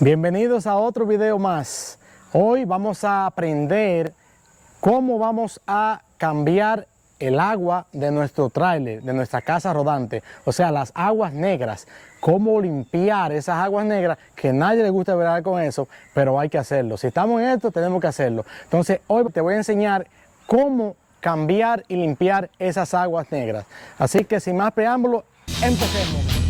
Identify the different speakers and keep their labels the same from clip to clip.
Speaker 1: Bienvenidos a otro video más. Hoy vamos a aprender cómo vamos a cambiar el agua de nuestro tráiler, de nuestra casa rodante, o sea, las aguas negras. Cómo limpiar esas aguas negras, que a nadie le gusta ver con eso, pero hay que hacerlo. Si estamos en esto, tenemos que hacerlo. Entonces, hoy te voy a enseñar cómo cambiar y limpiar esas aguas negras. Así que sin más preámbulo, empecemos.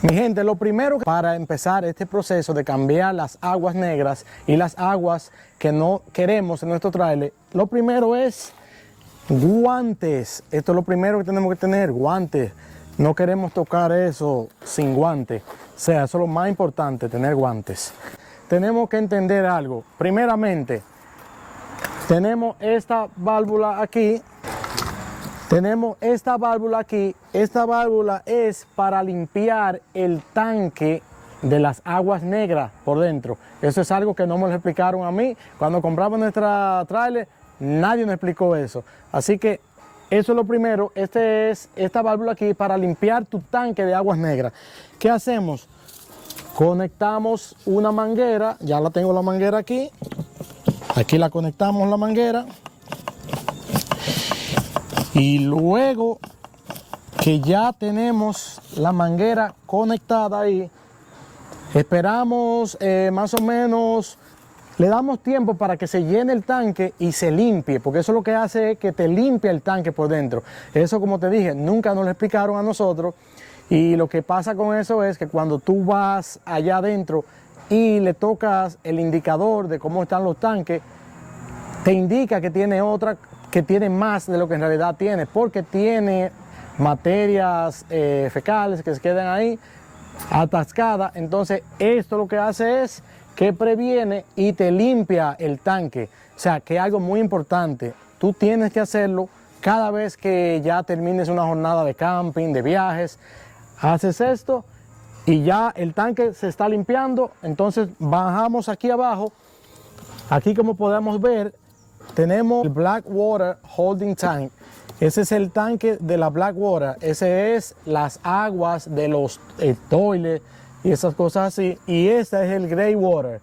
Speaker 1: Mi gente, lo primero para empezar este proceso de cambiar las aguas negras y las aguas que no queremos en nuestro tráiler, lo primero es guantes. Esto es lo primero que tenemos que tener, guantes. No queremos tocar eso sin guantes. O sea, eso es lo más importante, tener guantes. Tenemos que entender algo. Primeramente, tenemos esta válvula aquí. Tenemos esta válvula aquí. Esta válvula es para limpiar el tanque de las aguas negras por dentro. Eso es algo que no me lo explicaron a mí. Cuando compramos nuestra trailer, nadie nos explicó eso. Así que eso es lo primero. Esta válvula aquí para limpiar tu tanque de aguas negras. ¿Qué hacemos? Conectamos una manguera. Ya la tengo la manguera aquí. Aquí la conectamos la manguera. Y luego que ya tenemos la manguera conectada ahí, esperamos más o menos, le damos tiempo para que se llene el tanque y se limpie, porque eso lo que hace es que te limpia el tanque por dentro. Eso, como te dije, nunca nos lo explicaron a nosotros, y lo que pasa con eso es que cuando tú vas allá adentro y le tocas el indicador de cómo están los tanques, te indica que tiene más de lo que en realidad tiene, porque tiene materias fecales que se quedan ahí atascadas. Entonces esto lo que hace es que previene y te limpia el tanque. O sea, que es algo muy importante. Tú tienes que hacerlo cada vez que ya termines una jornada de camping, de viajes. Haces esto y ya el tanque se está limpiando. Entonces bajamos aquí abajo. Aquí, como podemos ver, tenemos el Blackwater Holding Tank. Ese es el tanque de la Blackwater. Ese es las aguas de los toilets y esas cosas así. Y este es el Greywater.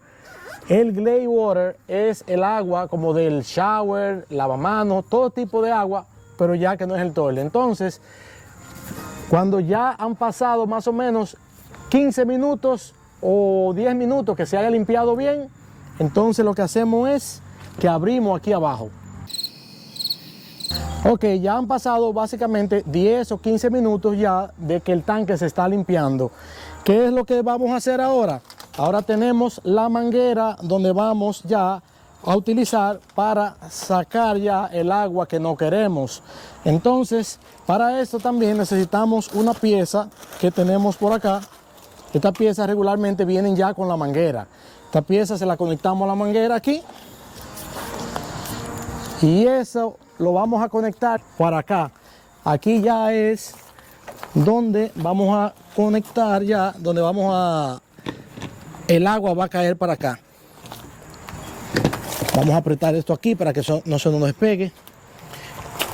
Speaker 1: El Greywater es el agua como del shower, lavamanos, todo tipo de agua, pero ya que no es el toilet. Entonces, cuando ya han pasado más o menos 15 minutos o 10 minutos que se haya limpiado bien, entonces lo que hacemos es que abrimos aquí abajo. Ok, ya han pasado básicamente 10 o 15 minutos ya de que el tanque se está limpiando. ¿Qué es lo que vamos a hacer ahora? Ahora tenemos la manguera donde vamos ya a utilizar para sacar ya el agua que no queremos. Entonces, para esto también necesitamos una pieza que tenemos por acá. Esta pieza regularmente vienen ya con la manguera. Esta pieza se la conectamos a la manguera aquí. Y eso lo vamos a conectar para acá. Aquí ya es donde vamos a conectar ya, donde el agua va a caer para acá. Vamos a apretar esto aquí para que no se nos despegue.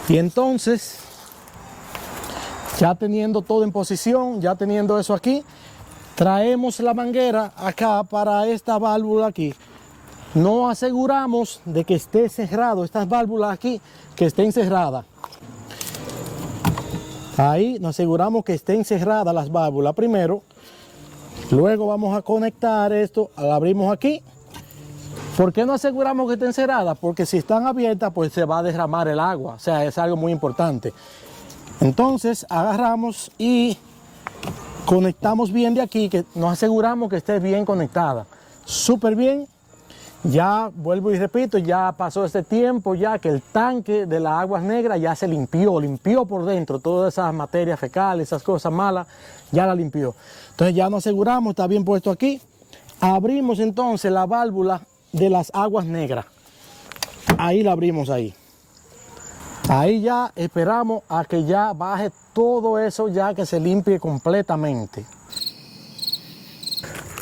Speaker 1: Y entonces, ya teniendo todo en posición, ya teniendo eso aquí, traemos la manguera acá para esta válvula aquí. Nos aseguramos de que esté cerrado, estas válvulas aquí, que estén cerradas. Ahí nos aseguramos que estén cerradas las válvulas primero. Luego vamos a conectar esto, la abrimos aquí. ¿Por qué no aseguramos que estén cerradas? Porque si están abiertas, pues se va a derramar el agua. O sea, es algo muy importante. Entonces agarramos y conectamos bien de aquí, que nos aseguramos que esté bien conectada. Súper bien. Ya vuelvo y repito, ya pasó este tiempo ya que el tanque de las aguas negras ya se limpió por dentro, todas esas materias fecales, esas cosas malas, ya la limpió. Entonces ya nos aseguramos, está bien puesto aquí. Abrimos entonces la válvula de las aguas negras. Ahí la abrimos ahí. Ahí ya esperamos a que ya baje todo eso, ya que se limpie completamente.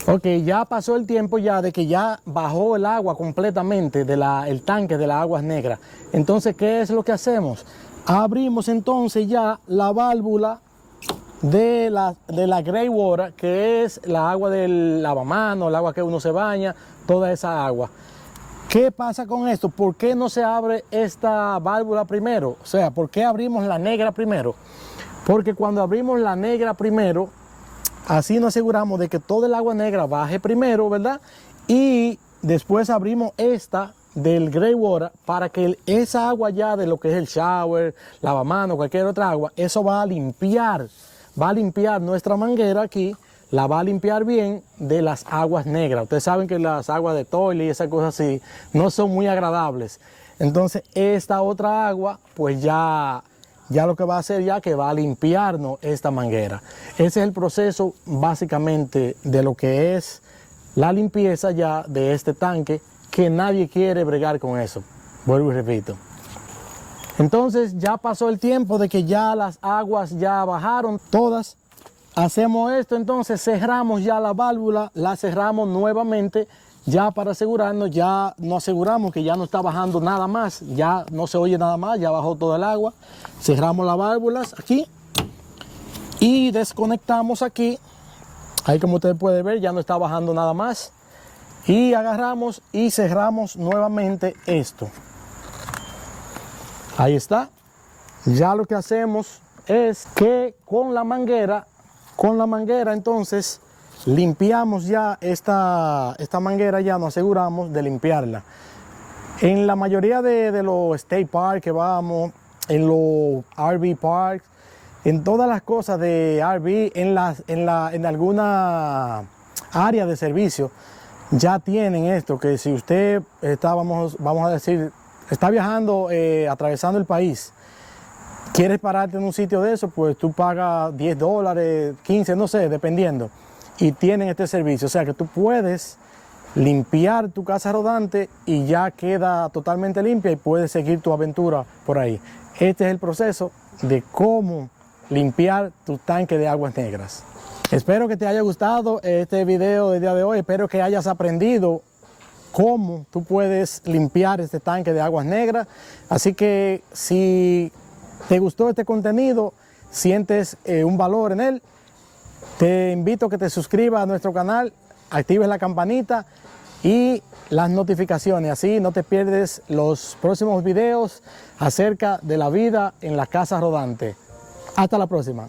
Speaker 1: Ok, ya pasó el tiempo ya de que ya bajó el agua completamente el tanque de las aguas negras. Entonces, ¿qué es lo que hacemos? Abrimos entonces ya la válvula de la gray water, que es la agua del lavamanos, el agua que uno se baña, toda esa agua. ¿Qué pasa con esto? ¿Por qué no se abre esta válvula primero? O sea, ¿por qué abrimos la negra primero? Porque cuando abrimos la negra primero, así nos aseguramos de que todo el agua negra baje primero, ¿verdad? Y después abrimos esta del gray water para que esa agua ya de lo que es el shower, lavamanos, cualquier otra agua, eso va a limpiar nuestra manguera aquí, la va a limpiar bien de las aguas negras. Ustedes saben que las aguas de toilet y esas cosas así no son muy agradables. Entonces esta otra agua pues ya lo que va a hacer ya que va a limpiarnos esta manguera. Ese es el proceso básicamente de lo que es la limpieza ya de este tanque, que nadie quiere bregar con eso. Vuelvo y repito. Entonces ya pasó el tiempo de que ya las aguas ya bajaron todas. Hacemos esto, entonces cerramos ya la válvula, la cerramos nuevamente ya para asegurarnos, ya nos aseguramos que ya no está bajando nada más, ya no se oye nada más, ya bajó todo el agua. Cerramos las válvulas aquí y desconectamos aquí. Ahí como ustedes pueden ver ya no está bajando nada más. Y agarramos y cerramos nuevamente esto. Ahí está. Ya lo que hacemos es que con la manguera entonces limpiamos ya esta manguera, ya nos aseguramos de limpiarla. En la mayoría de los state parks que vamos, en los RV parks, en todas las cosas de RV, en alguna área de servicio, ya tienen esto, que si usted está, vamos a decir, está viajando, atravesando el país, quieres pararte en un sitio de eso, pues tú pagas $10, 15, no sé, dependiendo. Y tienen este servicio, o sea que tú puedes limpiar tu casa rodante y ya queda totalmente limpia y puedes seguir tu aventura por ahí. Este es el proceso de cómo limpiar tu tanque de aguas negras. Espero que te haya gustado este video del día de hoy, espero que hayas aprendido cómo tú puedes limpiar este tanque de aguas negras. Así que si te gustó este contenido, sientes un valor en él, te invito a que te suscribas a nuestro canal, actives la campanita y las notificaciones, así no te pierdes los próximos videos acerca de la vida en la casa rodante. Hasta la próxima.